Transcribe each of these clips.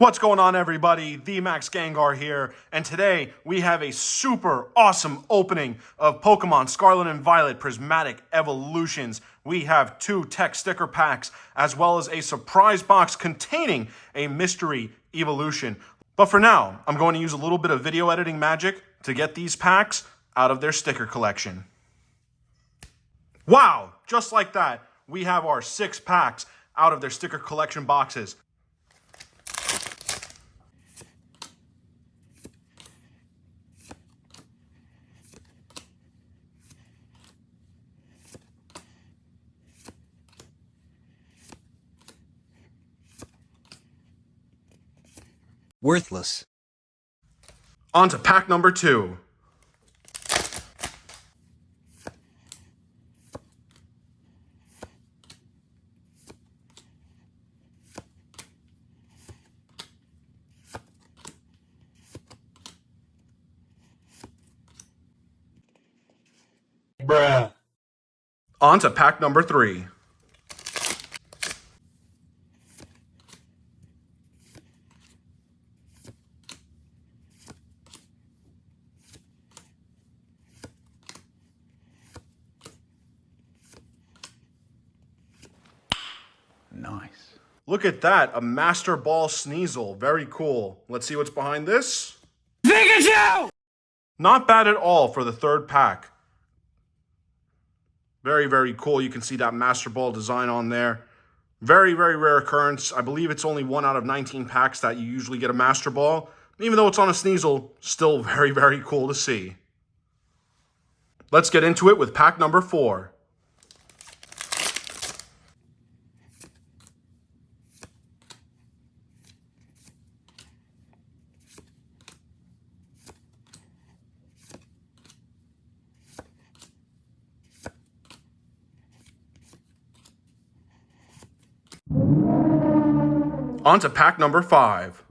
What's going on, everybody? TheMaxGengar here, and today we have a super awesome opening of Pokemon Scarlet and Violet Prismatic Evolutions. We have 2 tech sticker packs, as well as a surprise box containing a mystery evolution. But for now, I'm going to use a little bit of video editing magic to get these packs out of their sticker collection. Wow! Just like that, we have our 6 packs out of their sticker collection boxes. Worthless. On to pack number 2. Bruh. On to pack number 3. Nice. Look at that, a Master Ball Sneasel. Very cool. Let's see what's behind this. Pikachu! Not bad at all for the 3rd pack. Very, very cool. You can see that Master Ball design on there. Very, very rare occurrence. I believe it's only 1 out of 19 packs that you usually get a Master Ball. Even though it's on a Sneasel, still very, very cool to see. Let's get into it with pack number 4. On to pack number 5.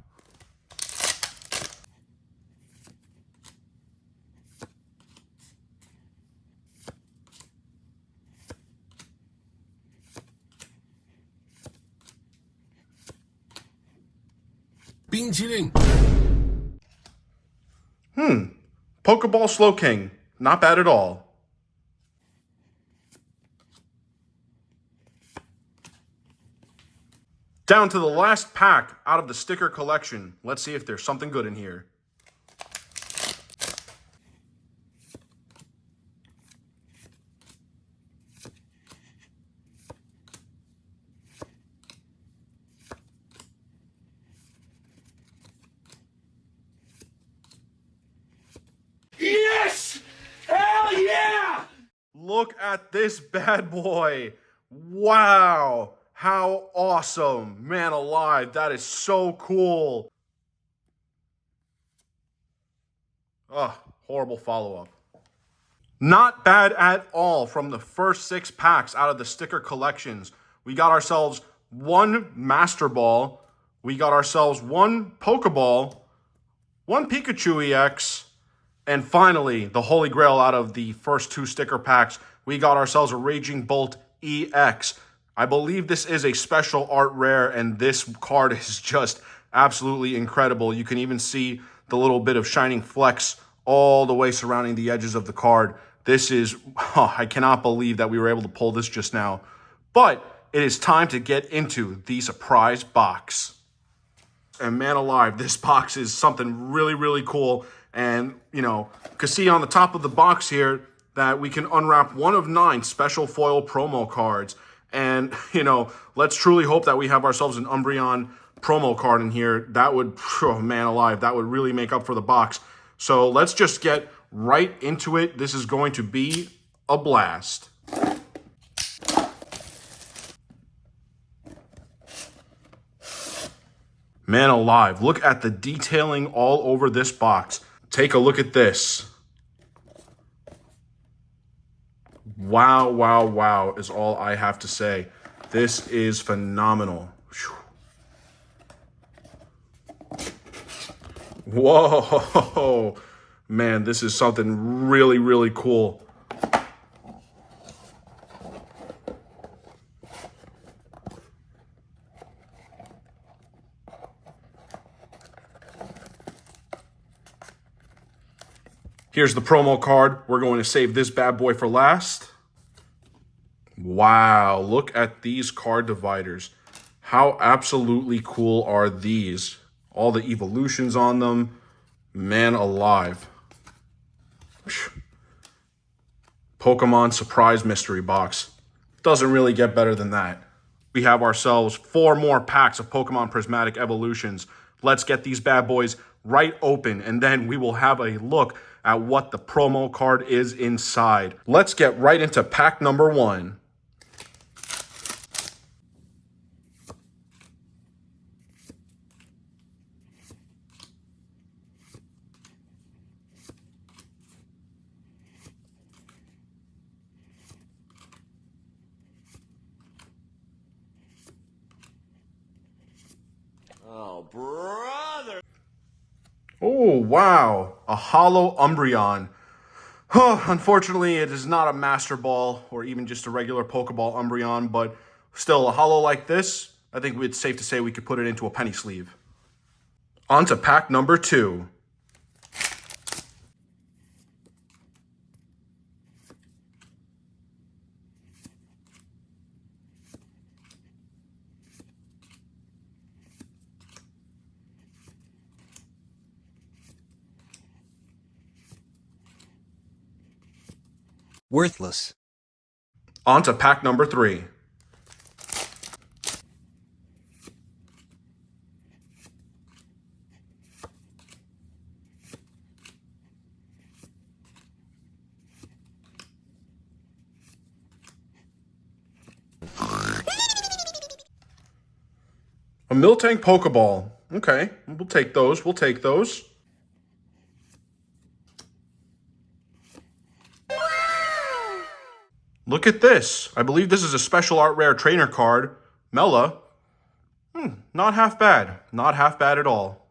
Pokeball Slowking. Not bad at all. Down to the last pack out of the sticker collection. Let's see if there's something good in here. Yes! Hell yeah! Look at this bad boy. Wow. How awesome. Man alive, that is so cool. Ugh, horrible follow-up. Not bad at all from the first 6 packs out of the sticker collections. We got ourselves 1 Master Ball. We got ourselves 1 Pokeball, 1 Pikachu EX, and finally, the Holy Grail out of the first 2 sticker packs. We got ourselves a Raging Bolt EX. I believe this is a special art rare, and this card is just absolutely incredible. You can even see the little bit of shining flecks all the way surrounding the edges of the card. This is, I cannot believe that we were able to pull this just now. But it is time to get into the surprise box. And man alive, this box is something really, really cool. And, you know, you can see on the top of the box here that we can unwrap 1 of 9 special foil promo cards. And, you know, let's truly hope that we have ourselves an Umbreon promo card in here. That would, oh, man alive, that would really make up for the box. So let's just get right into it. This is going to be a blast. Man alive, look at the detailing all over this box. Take a look at this. Wow, wow, wow is all I have to say. This is phenomenal. Whoa, man, this is something really, really cool. Here's the promo card. We're going to save this bad boy for last. Wow, look at these card dividers. How absolutely cool are these? All the evolutions on them. Man alive. Pokemon Surprise Mystery Box. Doesn't really get better than that. We have ourselves 4 more packs of Pokemon Prismatic Evolutions. Let's get these bad boys right open, and then we will have a look at what the promo card is inside. Let's get right into pack number 1. Oh, brother. Oh, wow. A Holo Umbreon. Unfortunately, it is not a Master Ball or even just a regular Pokeball Umbreon, but still, a holo like this, I think it's safe to say we could put it into a penny sleeve. On to pack number 2. Worthless. On to pack number 3. A Miltank Pokeball. Okay, we'll take those. We'll take those. Look at this. I believe this is a special art rare trainer card. Mela. Not half bad. Not half bad at all.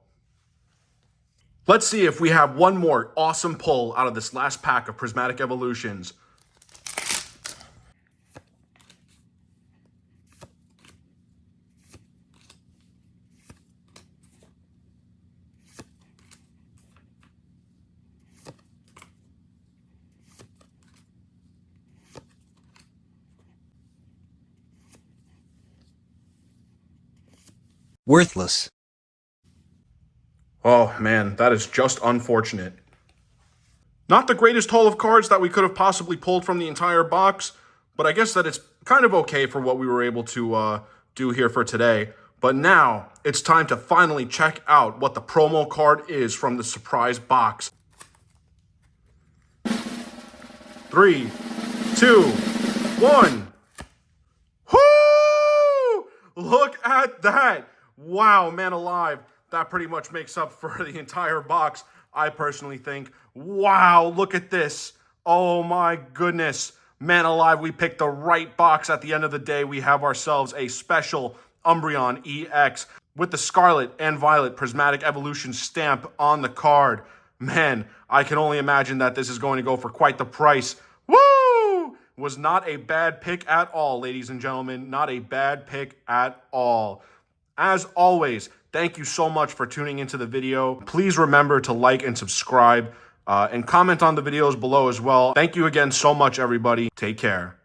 Let's see if we have one more awesome pull out of this last pack of Prismatic Evolutions. Worthless. Oh man, that is just unfortunate. Not the greatest haul of cards that we could have possibly pulled from the entire box, but I guess that it's kind of okay for what we were able to do here for today. But now, it's time to finally check out what the promo card is from the surprise box. 3, 2, 1. Whoo! Look at that. Wow, man alive. That pretty much makes up for the entire box, I personally think. Wow, look at this. Oh my goodness. Man alive, we picked the right box at the end of the day. We have ourselves a special Umbreon EX with the Scarlet and Violet Prismatic Evolution stamp on the card. Man, I can only imagine that this is going to go for quite the price. Woo! Was not a bad pick at all, ladies and gentlemen. Not a bad pick at all. As always, thank you so much for tuning into the video. Please remember to like and subscribe and comment on the videos below as well. Thank you again so much, everybody. Take care.